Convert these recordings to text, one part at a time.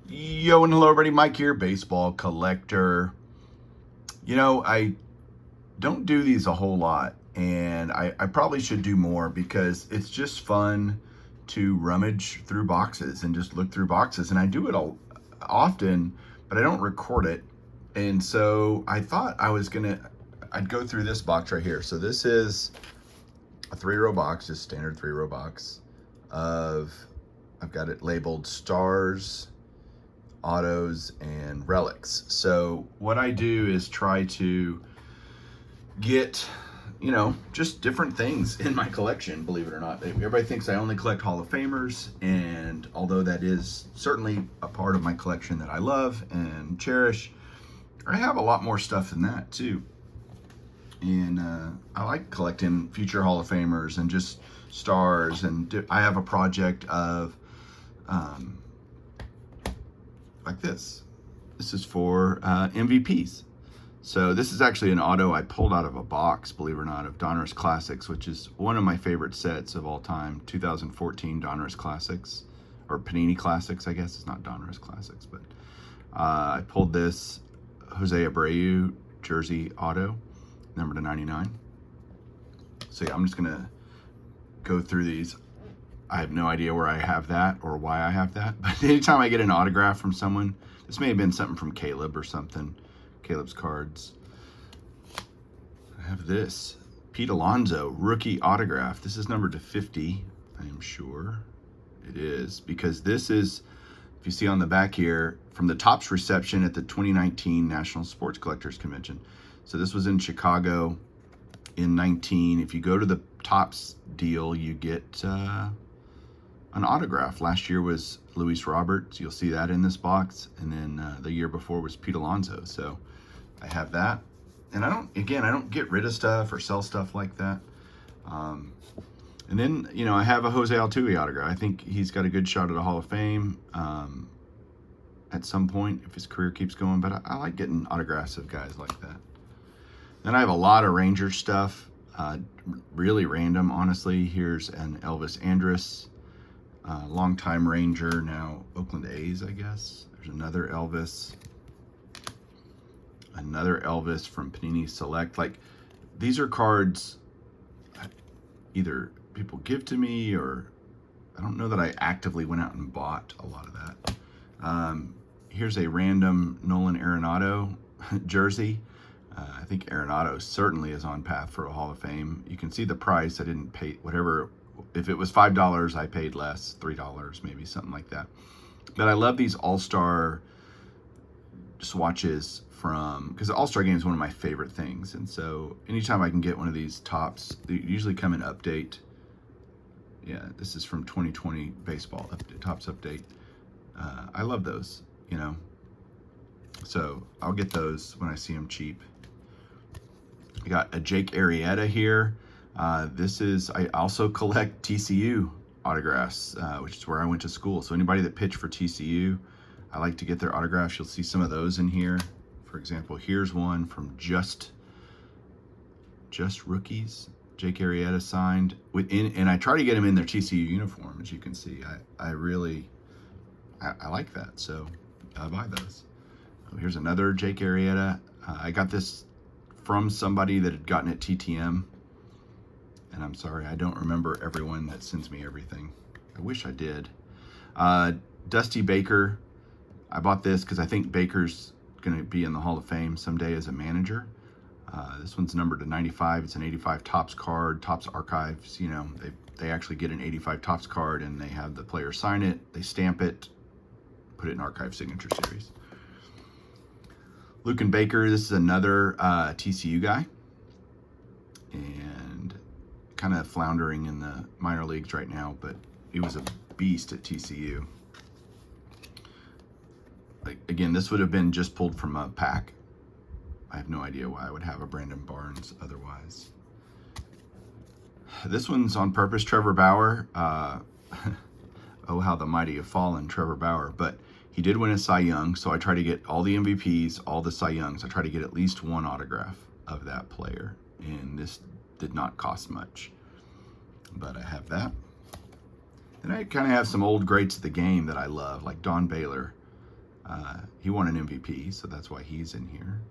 Yo and hello everybody, Mike here, baseball collector. I don't do these a whole lot, and I probably should do more because it's just fun to rummage through boxes and just look through boxes. And I do it all often, but I don't record it. And so I thought I'd go through this box right here. So this is a 3-row box, just standard 3-row box I've got it labeled Stars, Autos, and Relics. So what I do is try to get, just different things in my collection, believe it or not. Everybody thinks I only collect Hall of Famers, and although that is certainly a part of my collection that I love and cherish, I have a lot more stuff than that too. And I like collecting future Hall of Famers and just stars, and I have a project of like this. This is for MVPs. So this is actually an auto I pulled out of a box, believe it or not, of Donruss Classics, which is one of my favorite sets of all time. 2014 Donruss Classics, or Panini Classics, I guess. It's not Donruss Classics, but I pulled this Jose Abreu jersey auto, number to 99. So yeah, I'm just gonna go through these. I have no idea where I have that or why I have that, but anytime I get an autograph from someone, this may have been something from Caleb or something, Caleb's cards. I have this, Pete Alonso, rookie autograph. This is numbered to 50, I am sure it is, because this is, if you see on the back here, from the Topps reception at the 2019 National Sports Collectors Convention. So this was in Chicago in 19. If you go to the Topps deal, you get an autograph. Last year was Luis Roberts. You'll see that in this box. And then the year before was Pete Alonso. So I have that. And I don't get rid of stuff or sell stuff like that. And then, I have a Jose Altuve autograph. I think he's got a good shot at the Hall of Fame at some point if his career keeps going. But I like getting autographs of guys like that. Then I have a lot of Ranger stuff, really random, honestly. Here's an Elvis Andrus, longtime Ranger, now Oakland A's, I guess. There's another Elvis from Panini Select. Like, these are cards either people give to me, or I don't know that I actively went out and bought a lot of that. Here's a random Nolan Arenado jersey. I think Arenado certainly is on path for a Hall of Fame. You can see the price. I didn't pay whatever. If it was $5, I paid less, $3, maybe something like that. But I love these All-Star swatches because the All-Star game is one of my favorite things. And so anytime I can get one of these Topps, they usually come in update. Yeah, this is from 2020 baseball update, Topps update. I love those, So I'll get those when I see them cheap. I got a Jake Arrieta here. I also collect TCU autographs, which is where I went to school. So anybody that pitched for TCU, I like to get their autographs. You'll see some of those in here. For example, here's one from Just Rookies. Jake Arrieta signed and I try to get him in their TCU uniform, as you can see. I like that, so I buy those. Here's another Jake Arrieta. I got this from somebody that had gotten it TTM. And I'm sorry, I don't remember everyone that sends me everything. I wish I did. Dusty Baker. I bought this because I think Baker's going to be in the Hall of Fame someday as a manager. This one's numbered to 95. It's an 85 Topps card. Topps Archives, they actually get an 85 Topps card, and they have the player sign it. They stamp it, put it in Archive Signature Series. Luke and Baker, this is another TCU guy. And kind of floundering in the minor leagues right now, but he was a beast at TCU. Again, this would have been just pulled from a pack. I have no idea why I would have a Brandon Barnes otherwise. This one's on purpose, Trevor Bauer. Oh, how the mighty have fallen, Trevor Bauer. But he did win a Cy Young, so I try to get all the MVPs, all the Cy Youngs. I try to get at least one autograph of that player. And this did not cost much, but I have that. Then I kind of have some old greats of the game that I love, like Don Baylor. He won an MVP, so that's why he's in here.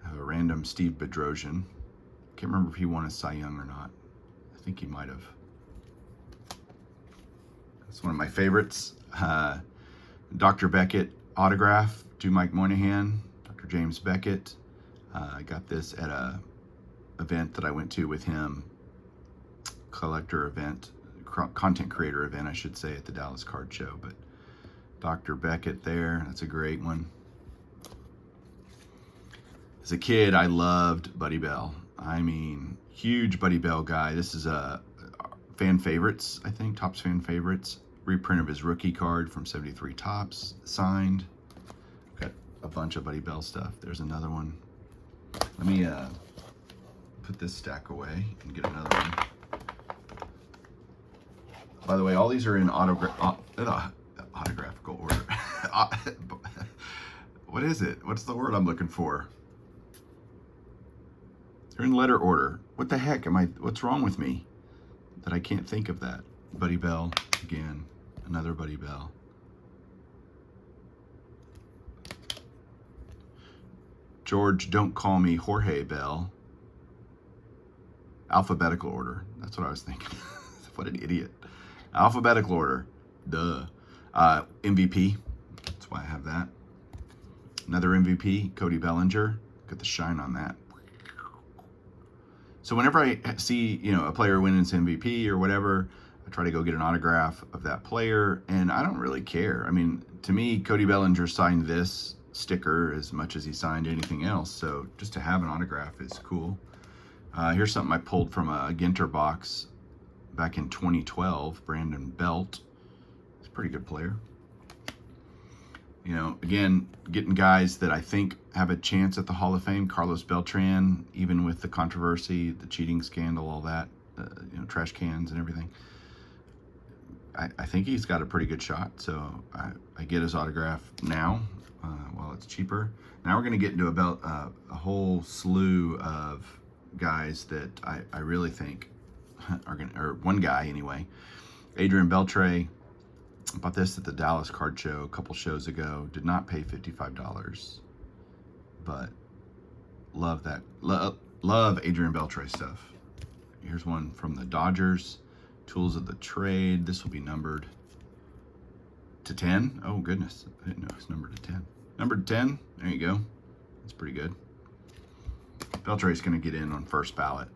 I have a random Steve Bedrosian. Can't remember if he won a Cy Young or not. I think he might have. It's one of my favorites. Dr. Beckett autograph to Mike Moynihan, Dr. James Beckett. I got this at a event that I went to with him, collector event, content creator event, I should say, at the Dallas Card Show. But Dr. Beckett there, that's a great one. As a kid, I loved Buddy Bell. I mean, huge Buddy Bell guy. This is a fan favorites, I think, Topps fan favorites. Reprint of his rookie card from 73 Topps, signed. Got a bunch of Buddy Bell stuff. There's another one. Let me put this stack away and get another one. By the way, all these are in autographical order. What is it? What's the word I'm looking for? They're in letter order. What the heck am I? What's wrong with me that I can't think of that? Buddy Bell again. Another Buddy Bell. George, don't call me Jorge Bell. Alphabetical order. That's what I was thinking. What an idiot. Alphabetical order. Duh. MVP. That's why I have that. Another MVP, Cody Bellinger. Got the shine on that. So whenever I see, a player win its MVP or whatever, I try to go get an autograph of that player, and I don't really care. I mean, to me, Cody Bellinger signed this sticker as much as he signed anything else, so just to have an autograph is cool. Here's something I pulled from a Ginter box back in 2012, Brandon Belt. He's a pretty good player. Again, getting guys that I think have a chance at the Hall of Fame. Carlos Beltran, even with the controversy, the cheating scandal, all that, trash cans and everything. I think he's got a pretty good shot, so I get his autograph now while it's cheaper. Now we're going to get into a whole slew of guys that I really think are going to, or one guy anyway, Adrian Beltre. Bought this at the Dallas Card Show a couple shows ago. Did not pay $55, but love that. Love Adrian Beltre stuff. Here's one from the Dodgers. Tools of the Trade. This will be numbered to 10. Oh, goodness. I didn't know it's numbered to 10. Numbered to 10. There you go. That's pretty good. Beltre's going to get in on first ballot.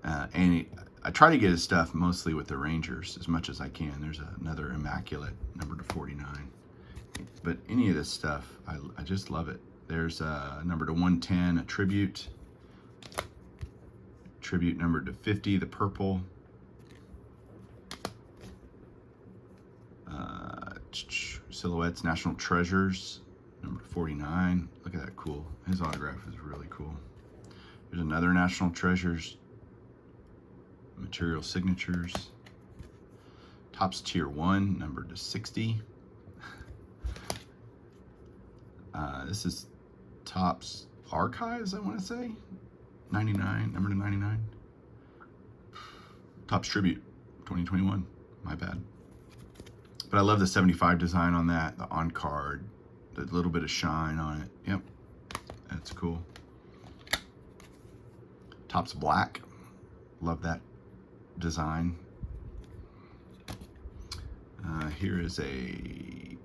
And I try to get his stuff mostly with the Rangers as much as I can. There's another immaculate, number to 49. But any of this stuff, I just love it. There's a number to 110, a tribute. Tribute number to 50, the purple. Silhouettes, National Treasures, number 49. Look at that, cool. His autograph is really cool. There's another National Treasures. Material signatures. Topps Tier 1, number to 60. This is Topps Archives, I want to say. 99, number to 99. Topps Tribute, 2021. My bad. But I love the 75 design on that, the on-card, the little bit of shine on it. Yep, that's cool. Topps Black, love that design. Here is a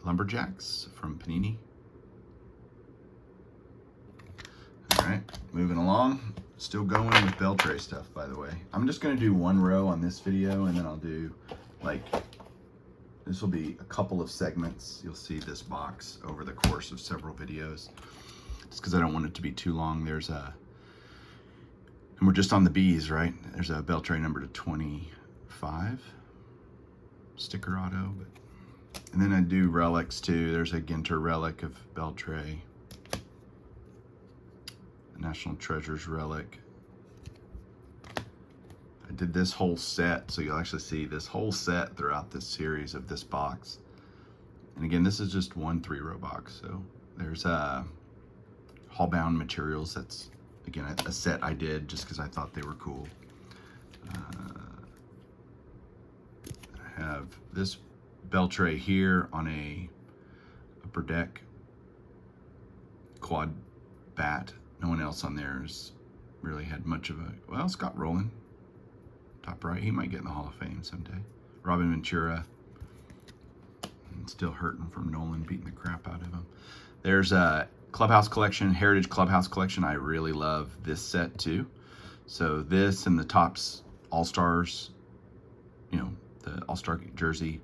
Lumberjacks from Panini. All right, moving along. Still going with Beltre stuff, by the way. I'm just going to do one row on this video, and then I'll do, this will be a couple of segments. You'll see this box over the course of several videos. Just because I don't want it to be too long. And we're just on the B's, right? There's a Beltre number to 25. Sticker auto. And then I do relics too. There's a Ginter relic of Beltre. National Treasures relic. I did this whole set, so you'll actually see this whole set throughout this series of this box. And again, this is just one 3-row box. So there's Hallbound Materials. That's, again, a set I did just because I thought they were cool. I have this Beltre here on a upper deck quad bat. No one else on there has really had much of a, well, Scott Rowland, top right, he might get in the Hall of Fame someday. Robin Ventura, still hurting from Nolan beating the crap out of him. There's a Clubhouse Collection, Heritage Clubhouse Collection. I really love this set too. So this and the Topps All-Stars, you know, the All-Star jersey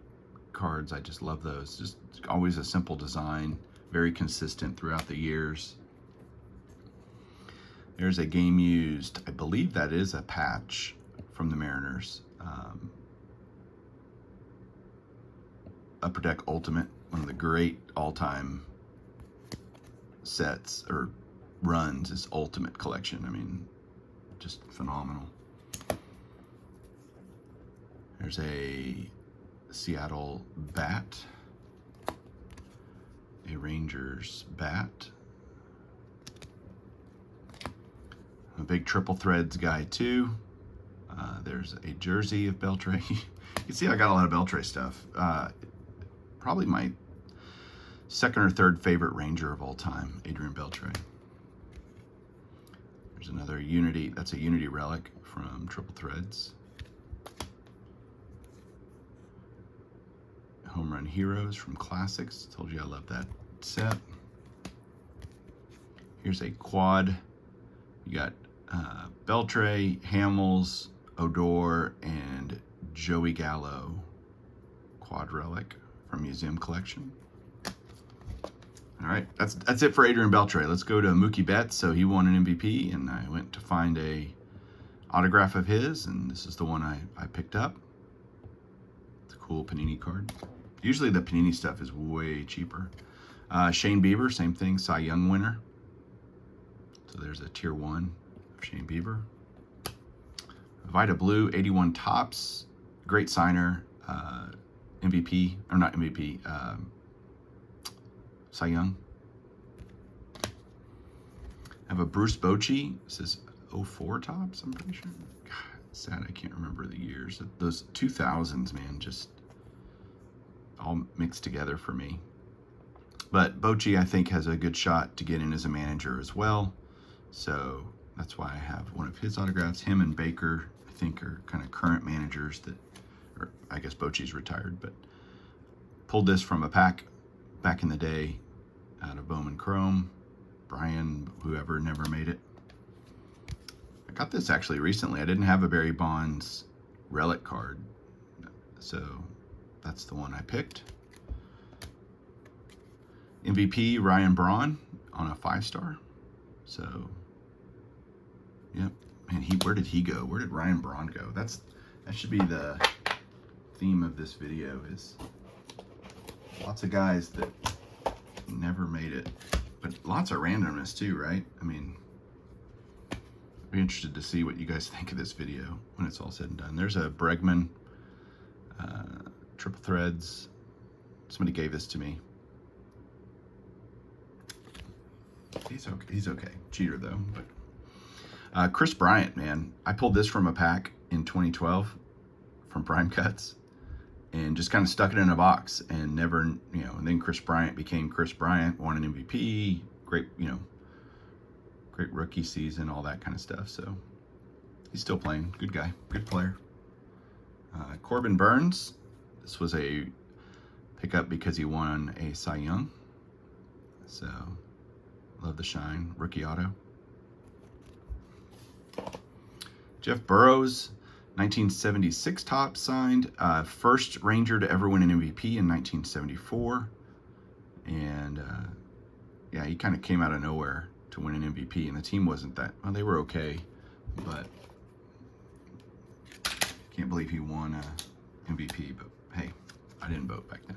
cards, I just love those. Just always a simple design, very consistent throughout the years. There's a game used, I believe that is a patch from the Mariners. Upper Deck Ultimate, one of the great all-time sets or runs is Ultimate Collection. I mean, just phenomenal. There's a Seattle bat, a Rangers bat. I'm a big triple threads guy too. There's a jersey of Beltre. You can see I got a lot of Beltre stuff. Probably my second or third favorite Ranger of all time, Adrian Beltre. There's another Unity, that's a Unity relic from Triple Threads. Home Run Heroes from Classics. Told you I love that set. Here's a quad. You got Beltre, Hamels, Odor, and Joey Gallo quad relic from Museum Collection. All right, that's it for Adrian Beltre. Let's go to Mookie Betts. So he won an MVP, and I went to find a autograph of his, and this is the one I picked up. It's a cool Panini card. Usually the Panini stuff is way cheaper. Shane Bieber, same thing, Cy Young winner. So there's a tier 1 of Shane Bieber. Vita Blue, 81 Topps, great signer, MVP, or not MVP, Cy Young. I have a Bruce Bochy, this is 04 Topps, I'm pretty sure. God, sad I can't remember the years. Those 2000s, man, just all mixed together for me. But Bochy, I think, has a good shot to get in as a manager as well. So that's why I have one of his autographs. Him and Baker, I think, are kind of current managers that, or I guess Bochy's retired, but pulled this from a pack back in the day out of Bowman Chrome. Brian, whoever, never made it. I got this actually recently. I didn't have a Barry Bonds relic card, so that's the one I picked. MVP Ryan Braun on a 5-star. So, yep. Man, where did he go? Where did Ryan Braun go? That should be the theme of this video, is lots of guys that never made it, but lots of randomness too, right? I mean, I'd be interested to see what you guys think of this video when it's all said and done. There's a Bregman Triple Threads. Somebody gave this to me. He's okay. Cheater though. But Chris Bryant, man, I pulled this from a pack in 2012 from Prime Cuts, and just kind of stuck it in a box and never, you know. And then Chris Bryant became Chris Bryant, won an MVP, great, you know, great rookie season, all that kind of stuff. So he's still playing. Good guy, good player. Corbin Burns. This was a pickup because he won a Cy Young. So love the shine. Rookie auto. Jeff Burrows, 1976 Topps signed. First Ranger to ever win an MVP in 1974. And yeah, he kind of came out of nowhere to win an MVP. And the team wasn't that, well, they were okay. But can't believe he won a MVP. But hey, I didn't vote back then.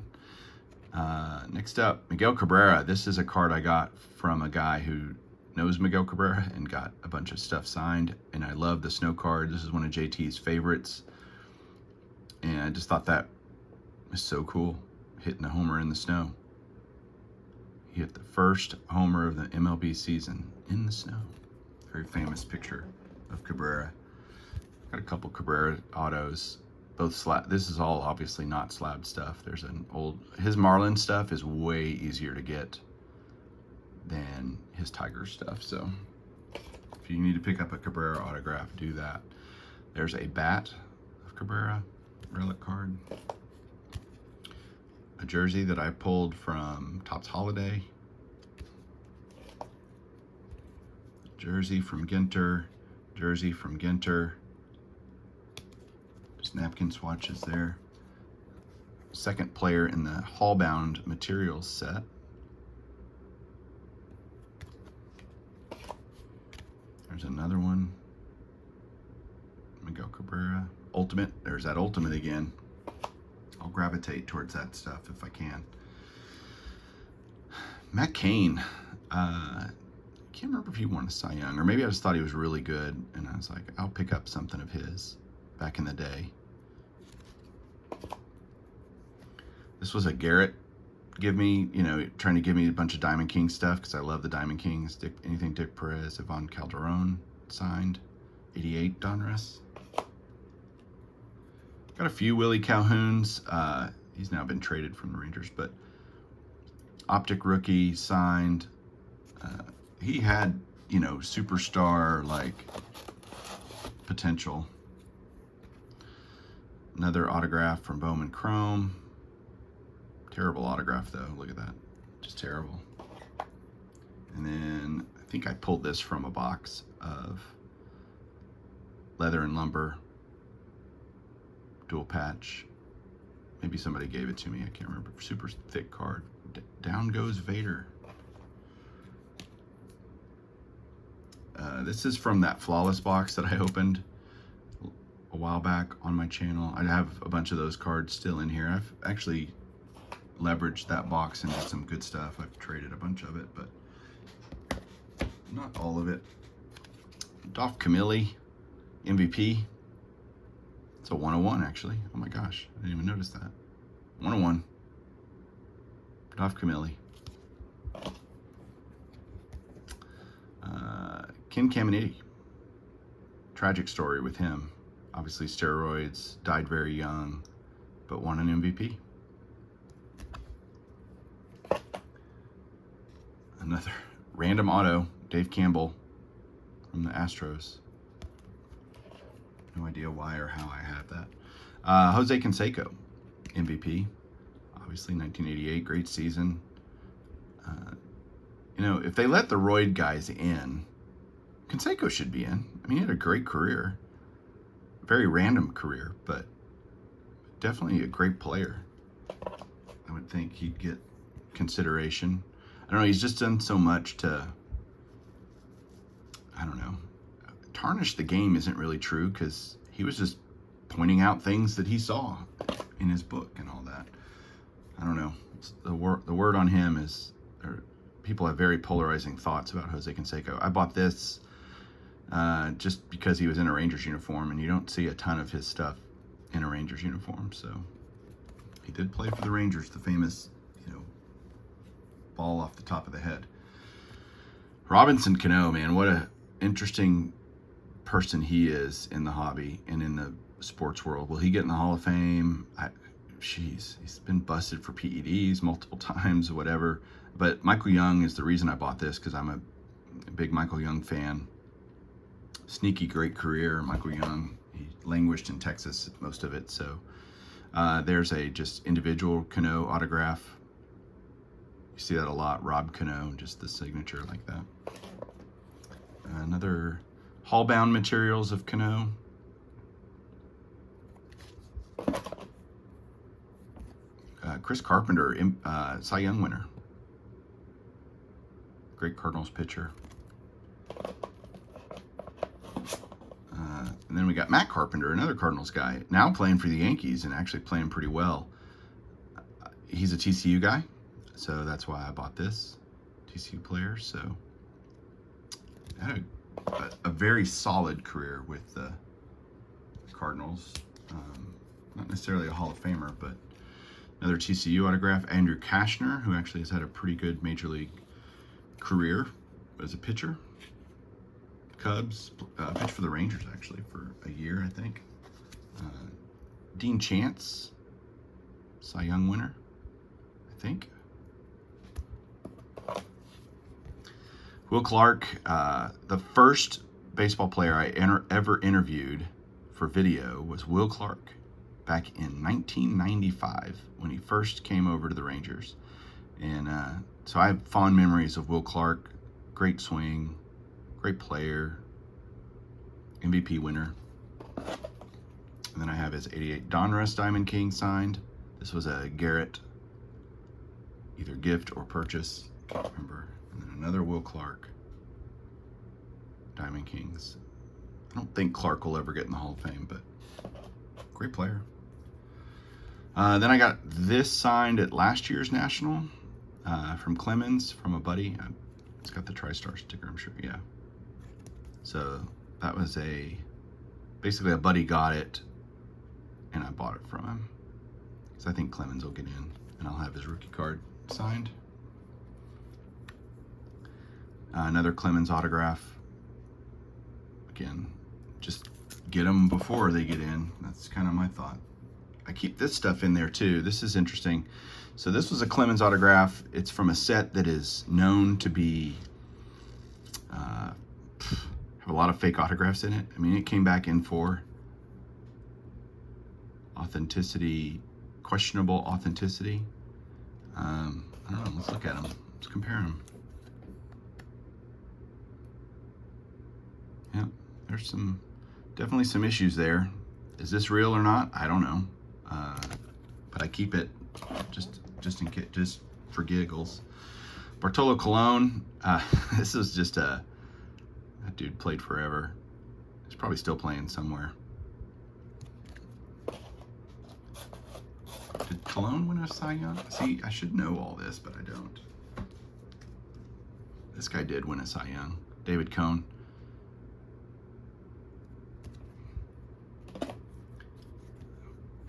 Next up, Miguel Cabrera. This is a card I got from a guy who knows Miguel Cabrera and got a bunch of stuff signed. And I love the snow card. This is one of JT's favorites. And I just thought that was so cool, hitting a homer in the snow. He hit the first homer of the MLB season in the snow. Very famous picture of Cabrera. Got a couple Cabrera autos. both slab. This is all obviously not slabbed stuff. There's an old, his Marlin stuff is way easier to get than his Tiger stuff. So if you need to pick up a Cabrera autograph, do that. There's a bat of Cabrera, relic card. A jersey that I pulled from Topps Holiday. Jersey from Ginter, jersey from Ginter. Just napkin swatches there. Second player in the Hallbound Materials set. There's another one. Miguel Cabrera. Ultimate. There's that Ultimate again. I'll gravitate towards that stuff if I can. Matt Cain. I can't remember if he won a Cy Young, or maybe I just thought he was really good, and I was like, I'll pick up something of his back in the day. This was a Garrett give me, you know, trying to give me a bunch of Diamond King stuff because I love the Diamond Kings. Anything Dick Perez, Ivan Calderon signed. 88 Donruss. Got a few Willie Calhouns. He's now been traded from the Rangers, but Optic rookie signed. He had, you know, superstar like potential. Another autograph from Bowman Chrome. Terrible autograph though. Look at that. Just terrible. And then I think I pulled this from a box of Leather and Lumber dual patch. Maybe somebody gave it to me. I can't remember. Super thick card. Down goes Vader. This is from that Flawless box that I opened a while back on my channel. I have a bunch of those cards still in here. I've actually leveraged that box and did some good stuff. I've traded a bunch of it, but not all of it. Dalkowski, MVP. It's a 101 actually. Oh my gosh, I didn't even notice that. 101. Dalkowski. Ken Caminiti. Tragic story with him. Obviously steroids, died very young, but won an MVP. Another random auto, Dave Campbell from the Astros. No idea why or how I have that. Jose Canseco, MVP. Obviously 1988, great season. You know, if they let the roid guys in, Canseco should be in. I mean, he had a great career. Very random career, but definitely a great player. I would think he'd get consideration. I don't know, he's just done so much to, I don't know, tarnish the game isn't really true because he was just pointing out things that he saw in his book and all that. I don't know. The word on him is, people have very polarizing thoughts about Jose Canseco. I bought this just because he was in a Rangers uniform, and you don't see a ton of his stuff in a Rangers uniform. So he did play for the Rangers, the famous, you know, ball off the top of the head. Robinson Cano, man, what a interesting person he is in the hobby and in the sports world. Will he get in the Hall of Fame? He's been busted for PEDs multiple times or whatever. But Michael Young is the reason I bought this, because I'm a big Michael Young fan. Sneaky great career, Michael Young. He languished in Texas most of it. So there's a just individual Cano autograph. You see that a lot, Rob Cano, just the signature like that. Another Hallbound Materials of Cano. Chris Carpenter, Cy Young winner. Great Cardinals pitcher. And then we got Matt Carpenter, another Cardinals guy, now playing for the Yankees and actually playing pretty well. He's a TCU guy, so that's why I bought this. TCU player, so had a very solid career with the Cardinals. Not necessarily a Hall of Famer, but another TCU autograph. Andrew Kashner, who actually has had a pretty good major league career as a pitcher. Cubs, pitched for the Rangers actually for a year, I think. Dean Chance, Cy Young winner, I think. Will Clark, the first baseball player I ever interviewed for video was Will Clark back in 1995 when he first came over to the Rangers. And so I have fond memories of Will Clark. Great swing, great player, MVP winner. And then I have his 88 Donruss Diamond King signed. This was a Garrett, either gift or purchase, can't remember. And then another Will Clark Diamond Kings. I don't think Clark will ever get in the Hall of Fame, but great player. Then I got this signed at last year's National from Clemens, from a buddy. It's got the TriStar sticker, I'm sure, yeah. So that was basically a buddy got it, and I bought it from him. Because I think Clemens will get in, and I'll have his rookie card signed. Another Clemens autograph. Again, just get them before they get in. That's kind of my thought. I keep this stuff in there too. This is interesting. So this was a Clemens autograph. It's from a set that is known to be have a lot of fake autographs in it. I mean, it came back in for authenticity, questionable authenticity. I don't know. Let's look at them. Let's compare them. Yeah, there's definitely some issues there. Is this real or not? I don't know. But I keep it just in case, just for giggles. Bartolo Colon. This is just that dude played forever. He's probably still playing somewhere. Did Colon win a Cy Young? See, I should know all this, but I don't. This guy did win a Cy Young. David Cone.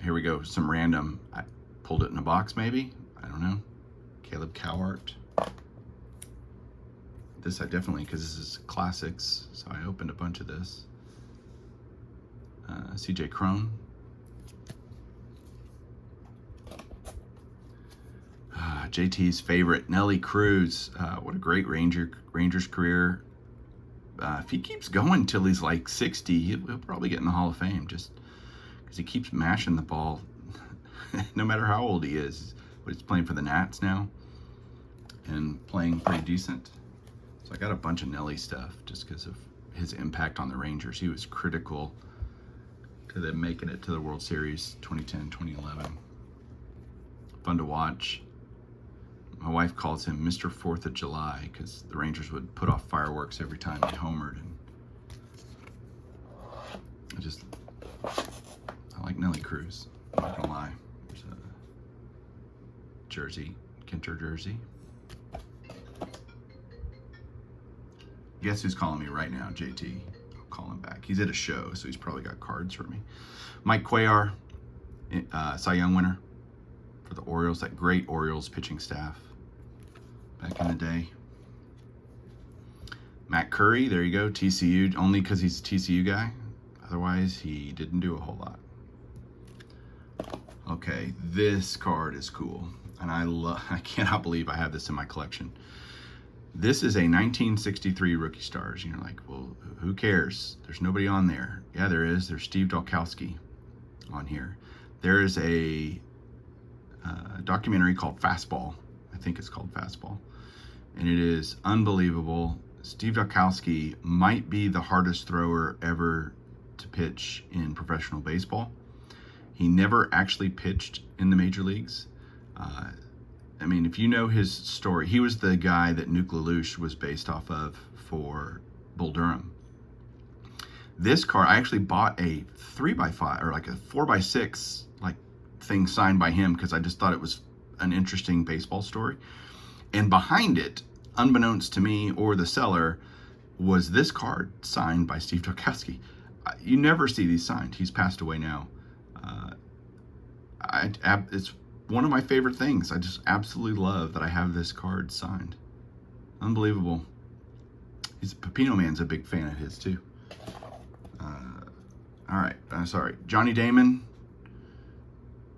Here we go, some random, I pulled it in a box maybe, I don't know. Caleb Cowart. This I definitely, because this is classics, so I opened a bunch of this. CJ Cron. JT's favorite, Nelly Cruz. What a great Rangers career. If he keeps going till he's like 60, he'll probably get in the Hall of Fame, just because he keeps mashing the ball no matter how old he is. But he's playing for the Nats now and playing pretty decent. So I got a bunch of Nelly stuff just because of his impact on the Rangers. He was critical to them making it to the World Series 2010, 2011. Fun to watch. My wife calls him Mr. 4th of July because the Rangers would put off fireworks every time they homered. And I like Nelly Cruz, I'm not gonna lie. There's a jersey, Kinter jersey. Guess who's calling me right now? JT. I'll call him back. He's at a show, so he's probably got cards for me. Mike Cuellar, Cy Young winner for the Orioles, that great Orioles pitching staff back in the day. Matt Curry, there you go, TCU, only because he's a TCU guy. Otherwise, he didn't do a whole lot. Okay, this card is cool, and I cannot believe I have this in my collection. This is a 1963 Rookie Stars. You're like, well, who cares? There's nobody on there. Yeah, there is. There's Steve Dalkowski on here. There is a documentary called Fastball. I think it's called Fastball. And it is unbelievable. Steve Dalkowski might be the hardest thrower ever to pitch in professional baseball. He never actually pitched in the major leagues. I mean, if you know his story, he was the guy that Nuke LaLoosh was based off of for Bull Durham. This card, I actually bought a 3x5 or like a 4x6 like thing signed by him because I just thought it was an interesting baseball story. And behind it, unbeknownst to me or the seller, was this card signed by Steve Dalkowski. You never see these signed. He's passed away now. It's one of my favorite things. I just absolutely love that I have this card signed. Unbelievable. Pepino Man's a big fan of his too. All right, sorry. Johnny Damon,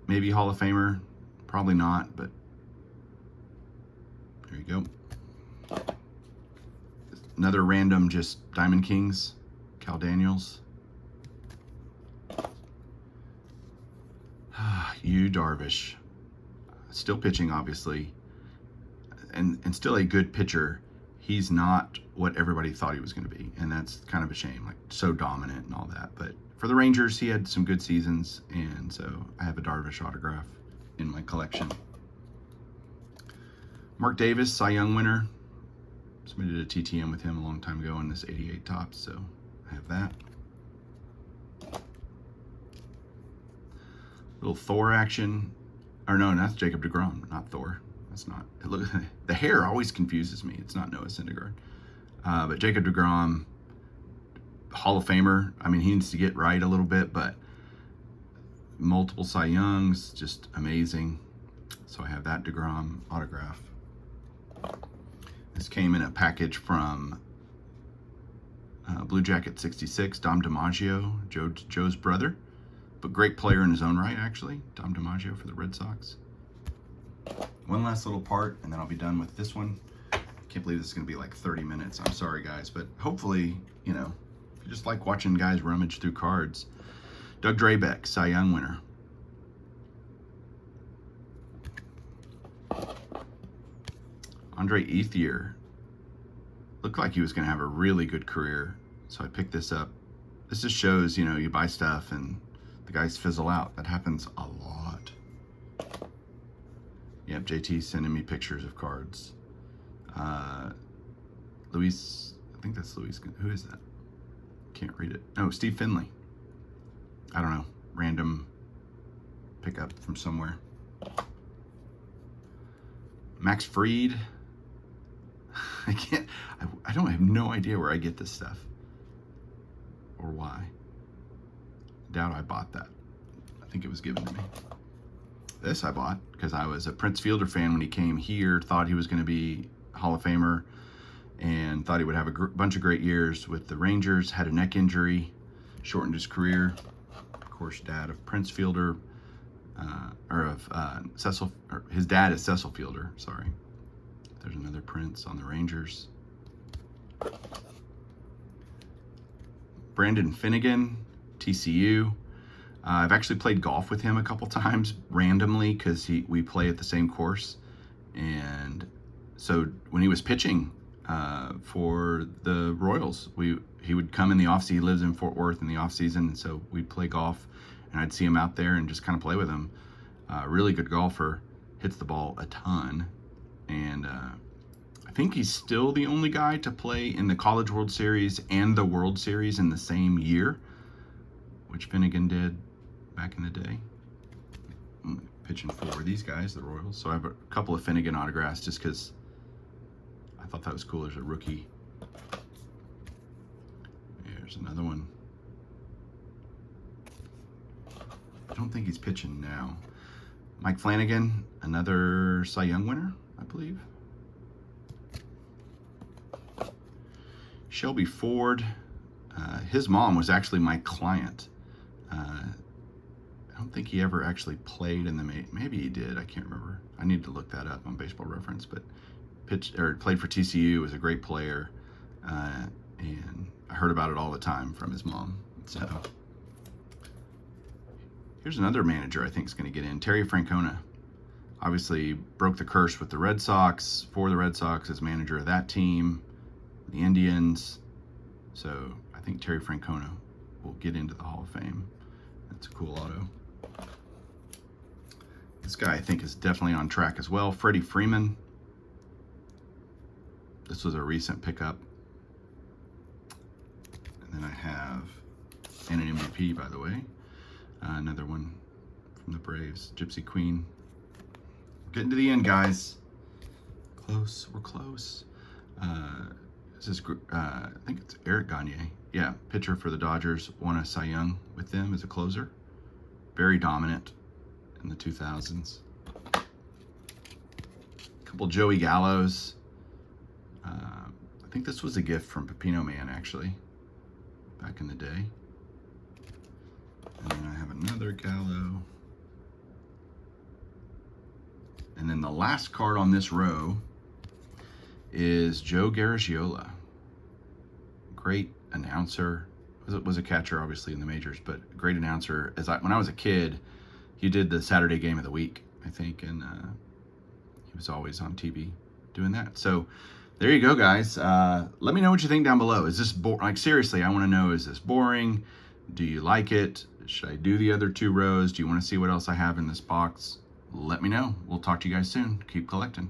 maybe Hall of Famer, probably not, but there you go. Another random, just Diamond Kings, Cal Daniels. Yu Darvish, still pitching, obviously, and still a good pitcher. He's not what everybody thought he was going to be, and that's kind of a shame. Like, so dominant and all that. But for the Rangers, he had some good seasons, and so I have a Darvish autograph in my collection. Mark Davis, Cy Young winner. Submitted a TTM with him a long time ago in this 88 Topps, so I have that. Little Thor action. Or no, that's Jacob deGrom, not Thor. That's not. The hair always confuses me. It's not Noah Syndergaard. But Jacob deGrom, Hall of Famer. I mean, he needs to get right a little bit, but multiple Cy Youngs, just amazing. So I have that deGrom autograph. This came in a package from Blue Jacket 66, Dom DiMaggio, Joe's brother, but great player in his own right, actually. Dom DiMaggio for the Red Sox. One last little part, and then I'll be done with this one. Can't believe this is going to be like 30 minutes. I'm sorry, guys, but hopefully, you know, if you just like watching guys rummage through cards. Doug Drabek, Cy Young winner. Andre Ethier looked like he was going to have a really good career, so I picked this up. This just shows, you know, you buy stuff and the guys fizzle out. That happens a lot. Yep, JT sending me pictures of cards. Luis, I think that's Luis. Who is that? Can't read it. Oh, Steve Finley. I don't know. Random pickup from somewhere. Max Fried. I have no idea where I get this stuff or why. Doubt I bought that. I think it was given to me. This I bought because I was a Prince Fielder fan when he came here, thought he was going to be Hall of Famer, and thought he would have a bunch of great years with the Rangers. Had a neck injury, shortened his career. Of course, dad of Prince Fielder, his dad is Cecil Fielder, sorry. There's another Prince on the Rangers. Brandon Finnegan, TCU. I've actually played golf with him a couple times randomly because we play at the same course. And so when he was pitching for the Royals, he would come in the off season. He lives in Fort Worth in the off season, and so we'd play golf, and I'd see him out there and just kind of play with him. Really good golfer, hits the ball a ton, and I think he's still the only guy to play in the College World Series and the World Series in the same year, which Finnegan did back in the day. I'm pitching for these guys, the Royals. So I have a couple of Finnegan autographs just because I thought that was cool. There's a rookie. There's another one. I don't think he's pitching now. Mike Flanagan, another Cy Young winner, I believe. Shelby Ford, his mom was actually my client. I don't think he ever actually played in the maybe he did. I can't remember. I need to look that up on Baseball Reference. But played for TCU, was a great player, and I heard about it all the time from his mom. So here's another manager I think is going to get in. Terry Francona, obviously broke the curse with the Red Sox, for the Red Sox as manager of that team, the Indians. So I think Terry Francona will get into the Hall of Fame. That's a cool auto. This guy I think is definitely on track as well. Freddie Freeman. This was a recent pickup. And then I have, and an MVP, by the way. Another one from the Braves, Gypsy Queen. We're getting to the end, guys. Close, we're close. This is, I think it's Eric Gagne. Yeah, pitcher for the Dodgers, won a Cy Young with them as a closer. Very dominant in the 2000s. A couple Joey Gallos. I think this was a gift from Pepino Man, actually, back in the day. And then I have another Gallo. And then the last card on this row is Joe Garagiola. Great announcer. Was a catcher, obviously, in the majors, but great announcer. When I was a kid, he did the Saturday Game of the Week, I think, and he was always on TV doing that. So there you go, guys. Let me know what you think down below. Is this like, seriously, I want to know, is this boring? Do you like it? Should I do the other 2 rows? Do you want to see what else I have in this box? Let me know. We'll talk to you guys soon. Keep collecting.